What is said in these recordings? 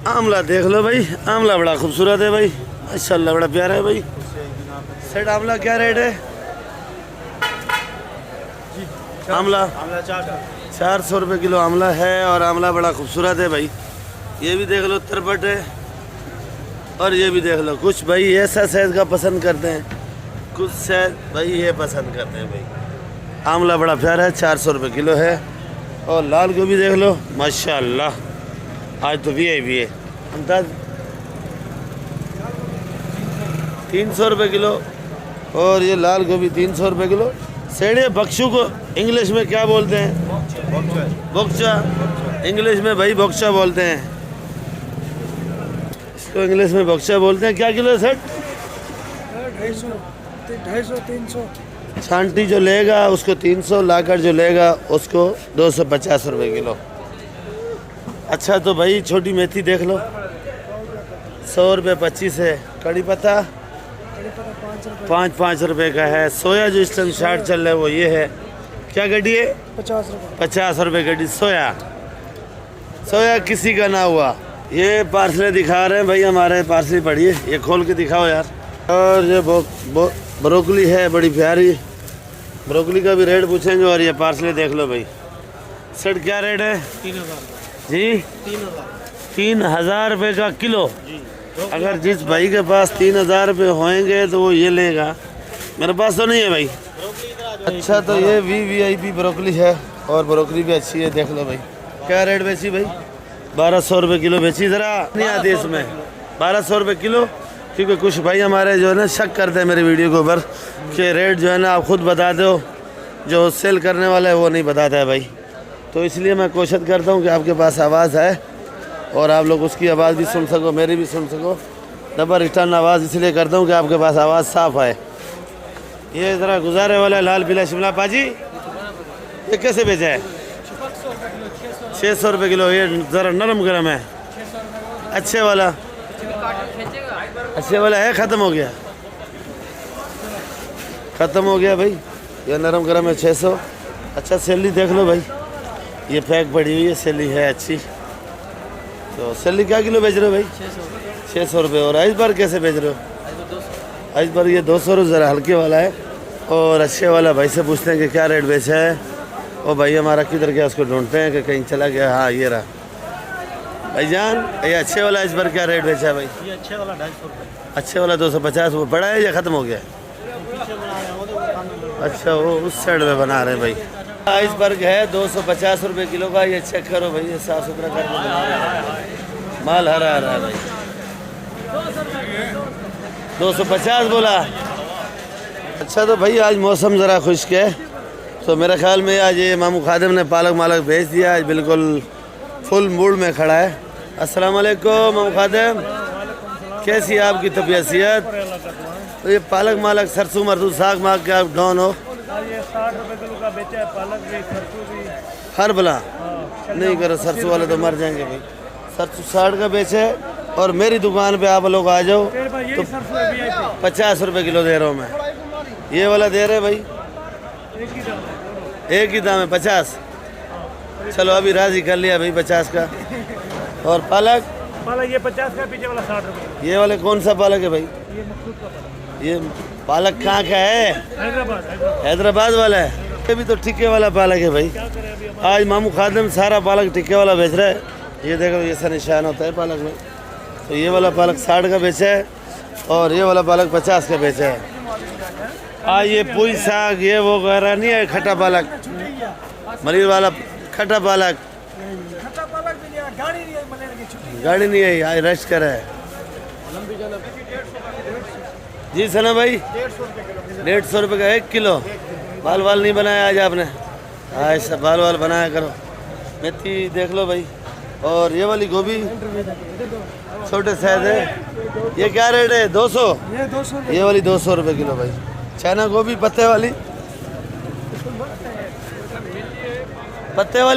आमला देख लो भाई, आमला बड़ा खूबसूरत है भाई, माशाल्लाह बड़ा प्यारा है भाई। सेठ आमला क्या रेट है? आमला 400 रुपये किलो आमला है और आमला बड़ा खूबसूरत है भाई। ये भी देख लो तरबट है और ये भी देख लो। कुछ भाई ऐसा साइज़ का पसंद करते हैं, कुछ साइज भाई ये पसंद करते हैं भाई। आमला बड़ा प्यारा है, 400 रुपये किलो है। और लाल गोभी देख लो माशाल्लाह, आज तो भी है अंदाज 300 रुपये किलो। और ये लाल गोभी 300 रुपये किलो। सेड़े बक्शू को इंग्लिश में क्या बोलते हैं? बोक्चा। इंग्लिश में भाई बोक्चा बोलते हैं इसको, इंग्लिश में बोक्चा बोलते हैं। क्या किलो है सेठ? 250 300। छांटी जो लेगा उसको 300, लाकर जो लेगा उसको 250 रुपये किलो। अच्छा तो भाई छोटी मेथी देख लो, 100 रुपये 25 है। कड़ी पत्ता 5 रुपये का है। सोया जो इस टाइम शार्ट चल रहा है वो ये है, क्या गड्डी है? 50 रुपये गड्डी सोया। सोया किसी का ना हुआ। ये पार्सले दिखा रहे हैं भाई, हमारे पार्सली पड़ी है, ये खोल के दिखाओ यार। और ये ब्रोकली है बड़ी प्यारी, ब्रोकली का भी रेट पूछेंगे। और ये पार्सले देख लो भाई। सेट क्या रेट है? 3000 जी 3000 रुपये का किलो। अगर जिस भाई के पास 3000 रुपये होंगे तो वो ये लेगा, मेरे पास तो नहीं है भाई। अच्छा तो ये VVIP ब्रोकली है और ब्रोकली भी अच्छी है, देख लो भाई। क्या रेट बेची भाई? 1200 रुपये किलो बेची। ज़रा नहीं आती इसमें 1200 रुपये किलो, क्योंकि कुछ भाई हमारे जो है ना शक करते हैं मेरी वीडियो के ऊपर कि रेट जो है ना आप खुद बताते हो, जो सेल करने वाला है वो नहीं बताता है भाई। तो इसलिए मैं कोशिश करता हूँ कि आपके पास आवाज़ आए और आप लोग उसकी आवाज़ भी सुन सको, मेरी भी सुन सको। डबल रिटर्न आवाज़ इसलिए करता हूँ कि आपके पास आवाज़ साफ़ आए। ये ज़रा गुजारे वाला लाल पीला शिमला पाजी, ये कैसे बेचा है? 600 रुपये किलो। ये ज़रा नरम गरम है। अच्छे वाला है, ख़त्म हो गया, ख़त्म हो गया भाई। ये नरम गरम है 600। अच्छा सेली देख लो भाई, ये पैक पड़ी हुई है, सेली है अच्छी। तो सेली क्या किलो बेच रहे हो भाई? 600 रुपये। और आइस बार कैसे बेच रहे हो? आइस बार ये 200 रुपये, ज़रा हल्के वाला है। और अच्छे वाला भाई से पूछते हैं कि क्या रेट बेचा है। और भाई हमारा किधर गया उसको ढूंढते हैं कि कहीं चला गया। हाँ ये रहा भाईजान। ये अच्छे वाला इस बार क्या रेट बेचा है भाई? ये अच्छे वाला 250 रुपये। अच्छे वाला 250। वो बड़ा है या ख़त्म हो गया? अच्छा वो उस साइड में बना रहे हैं भाई। आइसबर्ग है 250 रुपये किलो का। ये चेक करो भाई, ये साफ़ सुथरा करके बना रहे हैं। माल हरा है भाई। 250 बोला। अच्छा तो भाई आज मौसम ज़रा खुश्क है, तो मेरे ख्याल में आज ये मामू खादिम ने पालक मालक भेज दिया। आज बिल्कुल फुल मूड में खड़ा है। अस्सलाम वालेकुम मामू खादिम, कैसी है आपकी तबीयत सेहत? तो ये पालक मालक सरसों मरसू साग माग के आप डाउन हो? ये 60 रुपये किलो का बेचा है, पालक भी सरसों भी। हर भला नहीं करो, सरसों वाले तो मर जाएंगे भाई। सरसों 60 का बेचे और मेरी दुकान पे आप लोग आ जाओ तो 50 रुपये किलो दे रहा हूँ मैं। ये वाला दे रहे भाई, एक ही दाम है 50। चलो अभी राजी कर लिया भाई 50 का। और पालक ये 50 का, पीछे वाला 60 रुपये। ये वाले कौन सा पालक है भाई? ये मखसूस का पालक। ये पालक कहाँ का है? हैदराबाद। हैदराबाद वाला है। ये भी तो टिक्के वाला पालक है भाई। आज मामू खादिम सारा पालक टिक्के वाला बेच रहा है। ये देखो ये सा निशान होता है पालक में। तो ये वाला पालक 60 का बेचा है और ये वाला पालक 50 का बेचा है। ये पुई साग ये वो वगैरह नहीं है, खट्टा पालक, मरीज वाला खट्टा पालक। गाड़ी नहीं है, आज रेस्ट कर रहा है जी। सना भाई 150 रुपये का 1 किलो। बाल वाल नहीं बनाया आज आपने? आज सब बाल वाल बनाया करो। मेथी देख लो भाई। और ये वाली गोभी छोटे साइज है, ये क्या रेट है? 200। ये वाली 200 रुपये किलो भाई। चाइना गोभी पत्ते वाली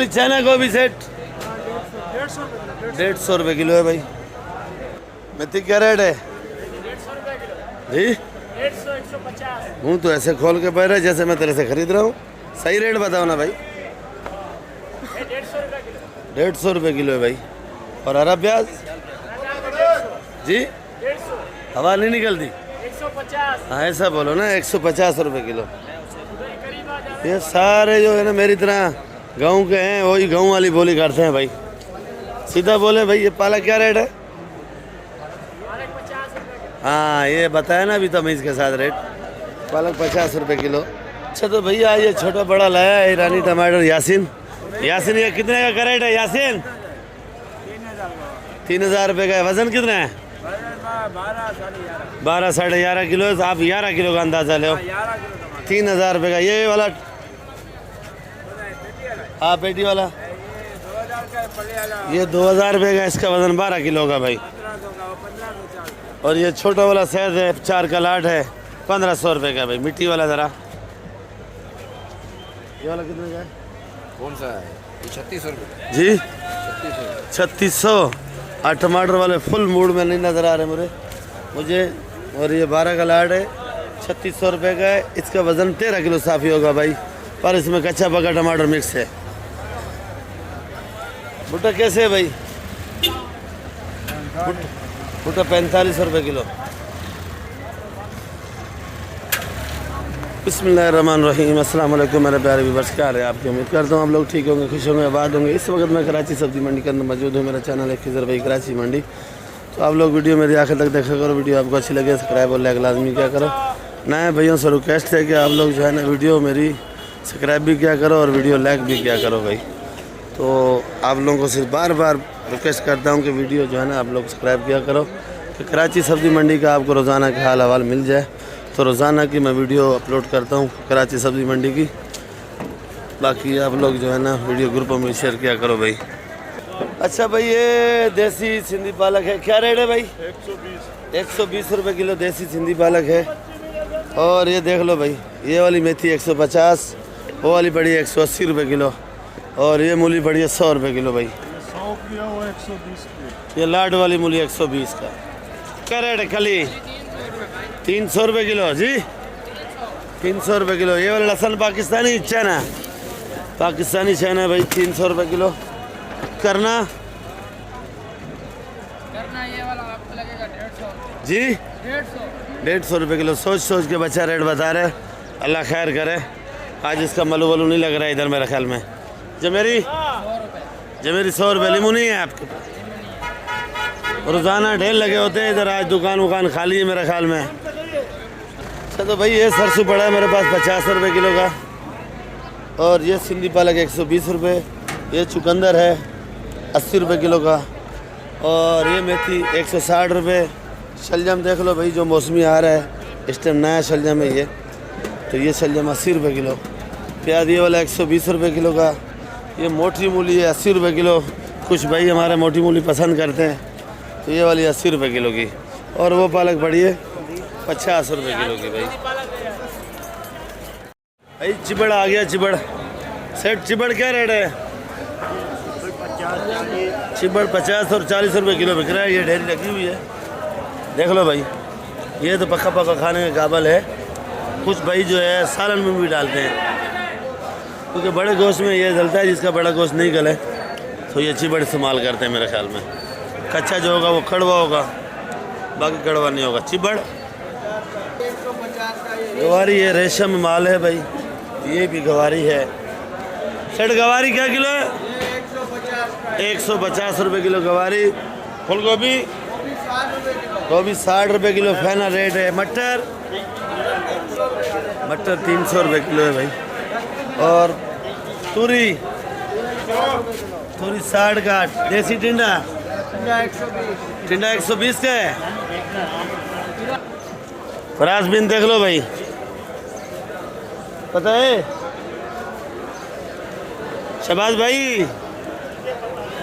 चाइना गोभी सेट 150 रुपये किलो है भाई। मेथी क्या रेट है जी? 150 हूँ तो ऐसे खोल के बैठ रहे जैसे मैं तेरे से खरीद रहा हूँ। सही रेट बताओ ना भाई। 150 रुपये किलो। 150 रुपये किलो है भाई। और हरा प्याज जी 150 हवा नहीं निकलती। 150 हाँ ऐसा बोलो ना, 150 रुपये किलो। ये सारे जो है ना मेरी तरह गाँव के हैं, वही गाँव वाली बोली करते हैं भाई। सीधा बोले भाई ये पालक क्या रेट है? हाँ ये बताया ना अभी तमीज़ के साथ रेट। पालक 50 रुपये किलो। अच्छा तो भैया ये छोटा बड़ा लाया है ईरानी टमाटर यासीन। यासीन ये कितने का कैरेट है यासीन? 3000 रुपये का है। वज़न कितना है? 12 साढ़े 11 किलो। आप 11 किलो का अंदाज़ा लो। 3000 रुपये का ये वाला। हाँ पेटी वाला ये 2000 रुपये का। इसका वज़न 12 किलो का भाई। और ये छोटा वाला साइज है 4 का लाट है 1500 रुपये का भाई। मिट्टी वाला ज़रा ये वाला कितने का है? कौन सा है? 3600 रुपये जी 3600। 3600। और टमाटर वाले फुल मूड में नहीं नज़र आ रहे मुझे। और ये 12 का लाट है 3600 रुपये का है। इसका वज़न 13 किलो साफ़ी होगा भाई, पर इसमें कच्चा पका टमाटर मिक्स है। भुट्टा कैसे है भाई? भुट्टा 45 रुपये किलो। बिस्मिल्लाहिर्रहमानिर्रहीम। अस्सलाम वालेकुम मेरे प्यारे व्यूअर्स, क्या हाल है आपकी? उम्मीद करता हूँ आप लोग ठीक होंगे, खुश होंगे, आबाद होंगे। इस वक्त मैं कराची सब्ज़ी मंडी के अंदर मौजूद हूँ। मेरा चैनल है खिज़र भाई कराची मंडी। तो आप लोग वीडियो मेरी आखिर तक देखा करो। वीडियो आपको अच्छी लगे सब्सक्राइब और लाइक लाजमी क्या करो। नए भाइयों से रिक्वेस्ट है कि आप लोग जो है ना वीडियो मेरी सब्सक्राइब भी क्या करो और वीडियो लाइक भी क्या करो भाई। तो आप लोगों को सिर्फ बार बार रिक्वेस्ट करता हूँ कि वीडियो जो है ना आप लोग सब्सक्राइब किया करो कि कराची सब्ज़ी मंडी का आपको रोज़ाना के हाल हवाल मिल जाए। तो रोज़ाना की मैं वीडियो अपलोड करता हूँ कराची सब्ज़ी मंडी की। बाकी आप लोग जो है ना वीडियो ग्रुपों में शेयर किया करो भाई। अच्छा भाई ये देसी सिंधी पालक है, क्या रेट है भाई? 120 रुपये किलो देसी सिंधी पालक है। और ये देख लो भाई ये वाली मेथी 150, वो वाली पड़ी है 180 रुपये किलो। और ये मूली पड़ी है 100 रुपये किलो भाई। 100 किया हुआ 120 की। ये लाट वाली मूली 120 का। क्या रेट है खली? 300 रुपये किलो जी 300 रुपये किलो। ये वाला लहसुन पाकिस्तानी चाइना, पाकिस्तानी चाइना भाई 300 रुपये किलो। करना ये वाला आपको लगेगा 150 जी 150 रुपये किलो। सोच सोच के बच्चा रेट बता रहे, अल्लाह खैर करे। आज इसका मलू वलू नहीं लग रहा है इधर मेरे ख्याल में। जमेरी 100 रुपये। लीमू नहीं है आपके पास? रोज़ाना ढेर लगे होते हैं इधर, आज दुकान वुकान खाली है मेरे ख्याल में। अच्छा तो भाई ये सरसों पड़ा है मेरे पास 50 रुपये किलो का। और ये सिंधी पालक 120 रुपये। ये चुकंदर है 80 रुपये किलो का। और ये मेथी 160 रुपये। शलजम देख लो भाई जो मौसमी आ रहा है इस टाइम, नया शलजम है ये। तो ये शलजम 80 रुपये किलो। प्याज ये वाला 120 रुपये किलो का। ये मोटी मूली है 80 रुपये किलो। कुछ भाई हमारे मोटी मूली पसंद करते हैं, तो ये वाली 80 रुपये किलो की। और वो पालक पड़ी है 50 रुपये किलो की भाई। भाई चिबड़ आ गया, चिबड़ सेट। चिबड़ क्या रेट है? चिबड़ 50 और 40 रुपये किलो बिक रहा है। ये ढेरी लगी हुई है देख लो भाई। ये तो पक्का पक्का खाने के काबिल है। कुछ भाई जो है सालन में भी डालते हैं, क्योंकि बड़े गोश्त में ये जलता है, जिसका बड़ा गोश्त नहीं गले तो ये चिबड़ इस्तेमाल करते हैं मेरे ख्याल में। कच्चा जो होगा वो कड़वा होगा, बाकी कड़वा नहीं होगा। चिबड़ गवारी है, रेशम माल है भाई। ये भी गवारी है। सेठ गवारी क्या किलो है? 150 रुपये किलो गवारी। फूल गोभी 60 रुपये किलो फाइनल रेट है। मटर 300 रुपये किलो है भाई। और तूरी 60 का। देसी टिंडा 120 का है। फ्रांस बीन देख लो भाई, पता है शबाज भाई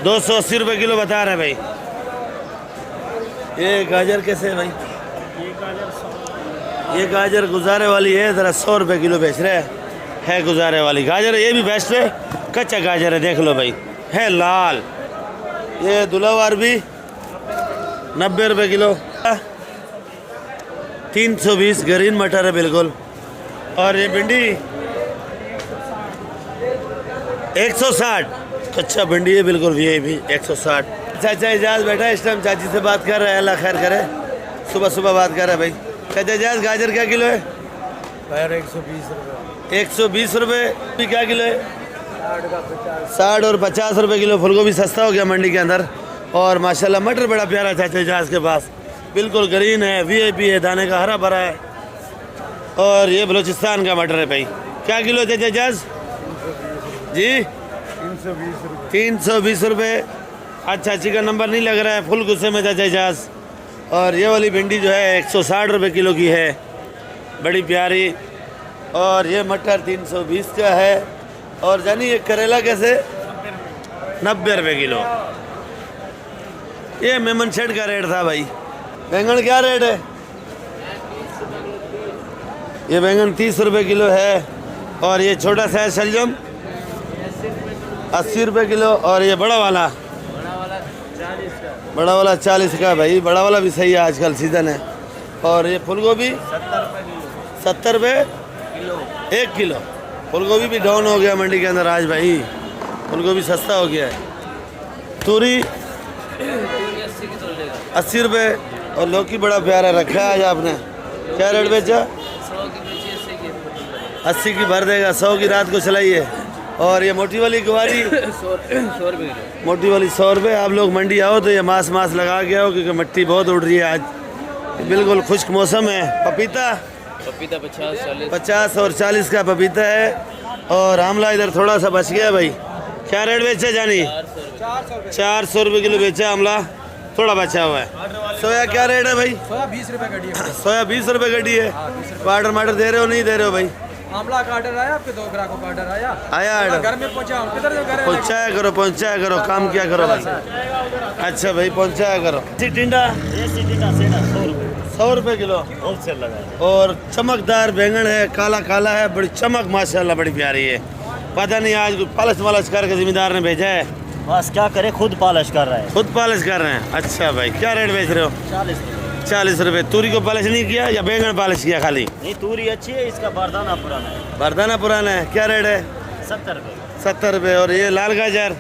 280 रुपये किलो बता रहे भाई। ये गाजर कैसे है भाई? ये गाजर गुजारे वाली है, ज़रा 100 रुपये किलो बेच रहे है गुजारे वाली गाजर। ये भी बेस्ट है, कच्चा गाजर है देख लो भाई, है लाल। ये दुलावार भी 90 रुपये किलो। 320 ग्रीन मटर है बिल्कुल। और ये भिंडी 160 कच्चा भिंडी है बिल्कुल, ये भी 160। चाचा एजाज बैठा है इस टाइम, चाची से बात कर रहा है, अल्लाह खैर करे। सुबह सुबह बात कर रहा है भाई। चाचा एजाज गाजर क्या किलो है? 120 रुपये। 120 रुपये। भी क्या किलो है? 60 और 50 रुपये किलो। फूलगोभी सस्ता हो गया मंडी के अंदर। और माशाल्लाह मटर बड़ा प्यारा चाचा एजाज के पास, बिल्कुल ग्रीन है, वीआईपी है, दाने का हरा भरा है। और ये बलूचिस्तान का मटर है भाई। क्या किलो चाचा एजाज जी? 320 रुपये। अच्छा चाची का नंबर नहीं लग रहा है, फुल गुस्से में चाचा एजाज। और ये वाली भिंडी जो है 160 रुपये किलो की है, बड़ी प्यारी। और ये मटर 320 का है। और जानी ये करेला कैसे? 90 रुपये किलो। ये मेमन शेड का रेट था भाई। बैंगन क्या रेट है? ये बैंगन 30 रुपये किलो है। और ये छोटा सा है शलजम 80 रुपये किलो। और ये बड़ा वाला 40 का भाई। बड़ा वाला भी सही है, आजकल सीज़न है। और ये फूलगोभी 70 रुपये 1 किलो। फूलगोभी भी डाउन हो गया मंडी के अंदर आज भाई, फूलगोभी सस्ता हो गया है। तूरी 80 रुपये। और लौकी बड़ा प्यारा रखा है आज आपने। क्या रेट बेचा? 80 की भर देगा, 100 की रात को चलाइए। और ये मोटी वाली गुवारी 100 रुपये। मोटी वाली 100 रुपये। आप लोग मंडी आओ तो ये मांस लगा के आओ, क्योंकि मिट्टी बहुत उड़ रही है आज, बिल्कुल खुश्क मौसम है। पपीता 50 और 40 का पपीता है। और आमला इधर थोड़ा सा बच गया भाई। क्या रेट बेचा जानी? 400 रुपये किलो बेचा आमला, थोड़ा बचा हुआ है। सोया क्या रेट है भाई? सोया 20 रुपये गड्डी है। सोया 20 रुपये गड्डी है। टमाटर दे रहे हो नहीं दे रहे हो भाई? आमला का ऑर्डर आया आपके? 2 ग्राहकों का ऑर्डर आया ऑर्डर? घर में पहुंचाओ। किधर जो घर है? पहुँचाया करो, काम क्या करो भाई। अच्छा भाई पहुँचाया करो। टिंडा 100 रुपये किलो होलसेल लगा। और चमकदार बैंगन है, काला काला है, बड़ी चमक माशाल्लाह बड़ी प्यारी है। पता नहीं आज पालिश करके जिम्मेदार ने भेजा है, बस क्या करे, खुद पॉलिश कर रहा है। खुद पॉलिश कर रहे हैं। अच्छा भाई क्या रेट बेच रहे हो? 40 रुपये। तूरी को पॉलिश नहीं किया या बैंगन पॉलिश किया खाली? नहीं, तूरी अच्छी है, इसका बारदाना पुराना है। बारदाना पुराना है। क्या रेट है? 70 रुपये। 70 रुपये। और ये लाल गाजर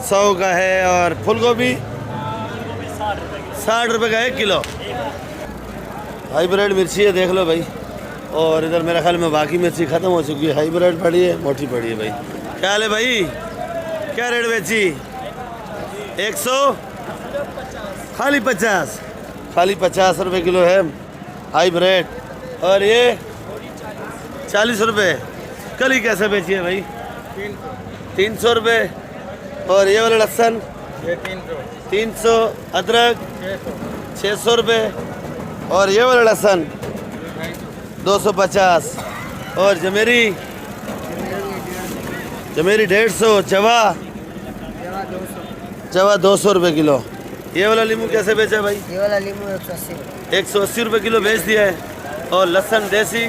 100 का है। और फूलगोभी 60 रुपये का 1 किलो। हाइब्रिड मिर्ची है, देख लो भाई। और इधर मेरे ख्याल में बाकी मिर्ची ख़त्म हो चुकी है, हाइब्रिड पड़ी है, मोटी पड़ी है भाई। क्या हाल है भाई? क्या रेट बेची? 100 खाली 50 रुपये किलो है हाइब्रिड। और ये 40 रुपये। कली कैसे बेची है भाई? 300 रुपये। और ये वाला लहसुन 300। अदरक 600 रुपये। और ये वाला लहसुन 250। और जमेरी 150। चवा 200 रुपये किलो। ये वाला नींबू कैसे बेचा भाई? ये वाला नींबू 180 रुपये किलो बेच दिया है। और लहसुन देसी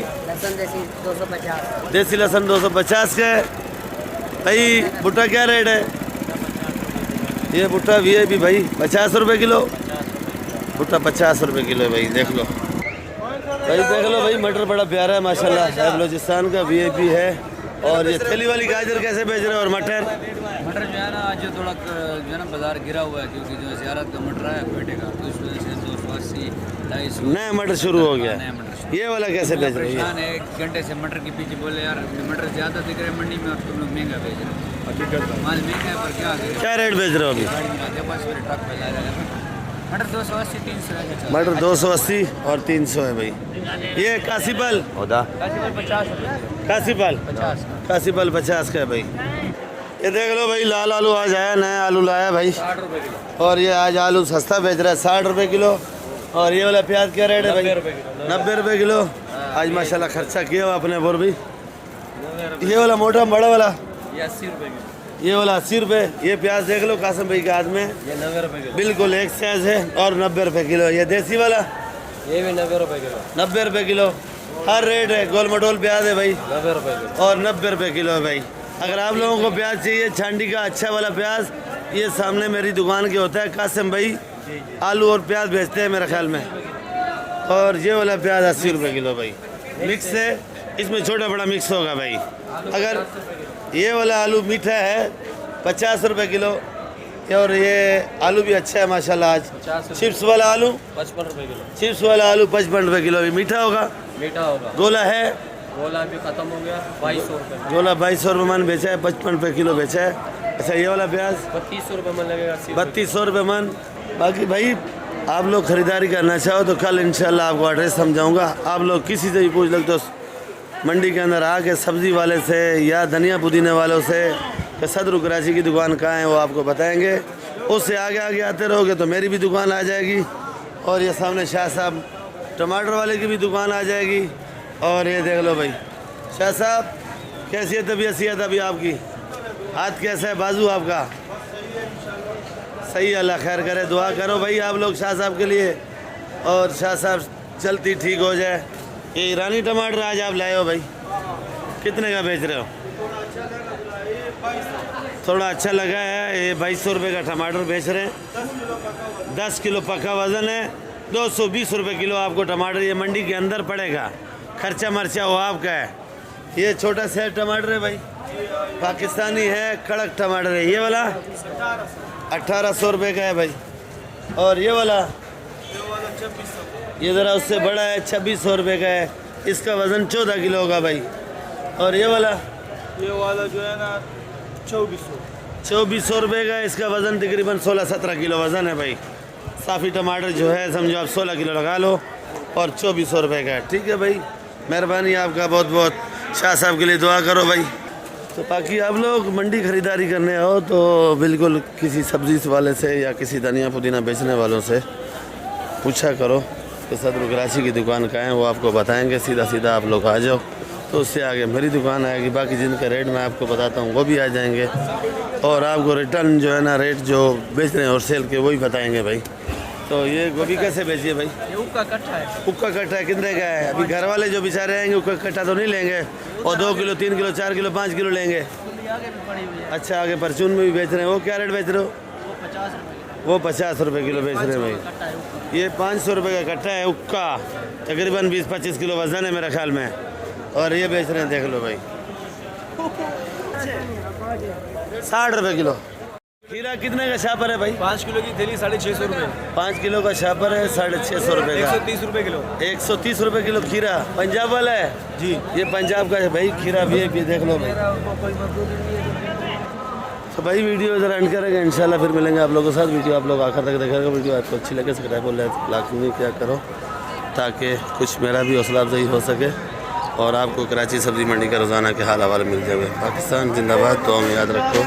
250। देसी लहसुन 250 का है भाई। भुट्टा क्या रेट है? ये भुट्टा वीआईपी भाई 50 रुपये किलो। भुट्टा 50 रुपये किलो है भाई, देख लो भाई, देख लो भाई। मटर बड़ा प्यारा है माशाल्लाह, है बलूचिस्तान का, वीआईपी है। और ये थैली वाली गाजर कैसे बेच रहे हो? और मटर मटर जो है ना आज जो थोड़ा जो है ना बाजार गिरा हुआ है, क्योंकि जो ज़ियारत का मटर है बेटे का, तो इस वजह से 280 250 नया मटर शुरू हो गया। नया मटर ये वाला कैसे बेच रहे हो? परेशान है, 1 घंटे से मटर के पीछे बोले यार मटर ज़्यादा दिख रहे मंडी में और तुम लोग महंगा बेच रहे हो। माल महंगा है पर क्या करें? क्या रेट बेच रहे हो अभी? गाड़ी में आके पास मेरे ट्रक पे ला रहे हैं। मटर 280 300 है। मटर 280 और 300 है भाई। ये कासीपल 50 रुपये। कासीपल 50 का है भाई। ये देख लो भाई, लाल आलू आज आया, नया आलू लाया भाई। 60 रुपये किलो। और ये आज आलू सस्ता बेच रहा है 60 रुपये किलो। और ये वाला प्याज क्या रेट है भाई? 90 रुपये किलो। आज माशाल्लाह खर्चा किया हुआ अपने पर भी। ये वाला मोटा बड़ा वाला ये 80 रुपये किलो। ये वाला 80 रुपये। ये प्याज देख लो कासिम भाई के हाथ में, ये 90 रुपये किलो। बिल्कुल एक साइज है। और 90 रुपये किलो। ये देसी वाला ये भी 90 रुपये किलो। 90 रुपये किलो। हर रेट है। गोल मटोल प्याज है भाई 90 रुपये किलो। और 90 रुपये किलो है भाई। अगर आप लोगों को प्याज चाहिए छांडी का अच्छा वाला प्याज, ये सामने मेरी दुकान के होता है, कासिम भाई आलू और प्याज बेचते हैं मेरे ख्याल में। और ये वाला प्याज 80 रुपये किलो भाई। मिक्स है, इसमें छोटा बड़ा मिक्स होगा भाई। अगर ये वाला आलू मीठा है 50 रुपये किलो। और ये आलू भी अच्छा है माशाल्लाह आज। 50 चिप्स वाला आलू 55 रुपये किलो। चिप्स वाला आलू 55 रुपये किलो। ये मीठा होगा। मीठा होगा। गोला है, गोला भी खत्म हो गया 2200 रुपये। गोला 2200 रुपये मन बेचा है, 55 रुपये किलो बेचा है। अच्छा ये वाला प्याज 3200 रुपये मन लगेगा। 3200 रुपये मन। बाकी भाई आप लोग खरीदारी करना चाहो तो कल इंशाल्लाह आपको एड्रेस समझाऊंगा। आप लोग किसी से भी पूछ लो तो मंडी के अंदर आके सब्ज़ी वाले से या धनिया पुदीने वालों से कि सदर कराची की दुकान कहाँ है वो आपको बताएंगे। उससे आगे आगे आते रहोगे तो मेरी भी दुकान आ जाएगी और ये सामने शाह साहब टमाटर वाले की भी दुकान आ जाएगी। और ये देख लो भाई शाह साहब कैसी है तबीयत सेहत अभी आपकी? हाथ कैसा है, बाजू आपका सही? अल्लाह खैर करे, दुआ करो भाई आप लोग शाह साहब के लिए और शाह साहब जल्दी ठीक हो जाए। ये ईरानी टमाटर आज आप लाए हो भाई, कितने का बेच रहे हो? थोड़ा अच्छा लगा है। ये 2200 रुपये का टमाटर बेच रहे हैं। 10 किलो पक्का वज़न है। 220 रुपये किलो आपको टमाटर ये मंडी के अंदर पड़ेगा। खर्चा मर्चा वो आपका है। ये छोटा सेट टमाटर है भाई, पाकिस्तानी है, कड़क टमाटर है। ये वाला 1800 रुपये का है भाई। और ये वाला ये ज़रा उससे बड़ा है, 2600 रुपये का है। इसका वज़न 14 किलो होगा भाई। और ये वाला जो है ना 2400 रुपये का है। इसका वज़न तकरीबन 16-17 किलो वज़न है भाई। साफ़ी टमाटर जो है समझो आप 16 किलो लगा लो और 2400 रुपये का है। ठीक है भाई, मेहरबानी आपका बहुत बहुत। शाह साहब के लिए दुआ करो भाई। तो बाकी आप लोग मंडी ख़रीदारी करने आओ तो बिल्कुल किसी सब्ज़ी वाले से या किसी धनिया पुदीना बेचने वालों से पूछा करो कि सदर कराची की दुकान कहाँ है, वो आपको बताएंगे। सीधा सीधा आप लोग आ जाओ तो उससे आगे मेरी दुकान आएगी। बाकी जिनका रेट मैं आपको बताता हूँ वो भी आ जाएंगे और आपको रिटर्न जो है ना रेट जो बेच रहे हैं और सेल के वही बताएंगे भाई। तो ये गोभी कैसे बेचिए भाई? ये उक्का कट्ठा है। उक्का कट्टा कितने का है? अभी घर वाले जो बेचारे आएंगे उक्का कट्टा तो नहीं लेंगे और 2 किलो 3 किलो 4 किलो 5 किलो लेंगे। अच्छा आगे परचून में भी बेच रहे हैं, वो क्या रेट बेच रहे हो? वो 50 रुपये किलो बेच रहे हैं भाई। ये 500 रुपये का कट्टा है उक्का, तकरीबन 20-25 किलो वज़न है मेरे ख्याल में। और ये बेच रहे हैं देख लो भाई 60 रुपये किलो। खीरा कितने का शापर है भाई? 5 किलो की थैली 650 रुपये। 5 किलो का शापर है 650 रुपये का। 130 रुपये किलो। 130 रुपये किलो खीरा। पंजाब वाला है जी, ये पंजाब का है भाई खीरा भी देख लो भाई। तो भाई वीडियो ज़रा एंड करेंगे इंशाल्लाह, फिर मिलेंगे आप लोगों के साथ। वीडियो आप लोग आखिर तक देखेगा। वीडियो आपको अच्छी लगे सब्सक्राइब और लाइक क्या करो ताकि कुछ मेरा भी हौसला अफजाई हो सके और आपको कराची सब्ज़ी मंडी का रोज़ाना के हाल हवाले मिल जाए। पाकिस्तान जिंदाबाद। तो हम याद रखो।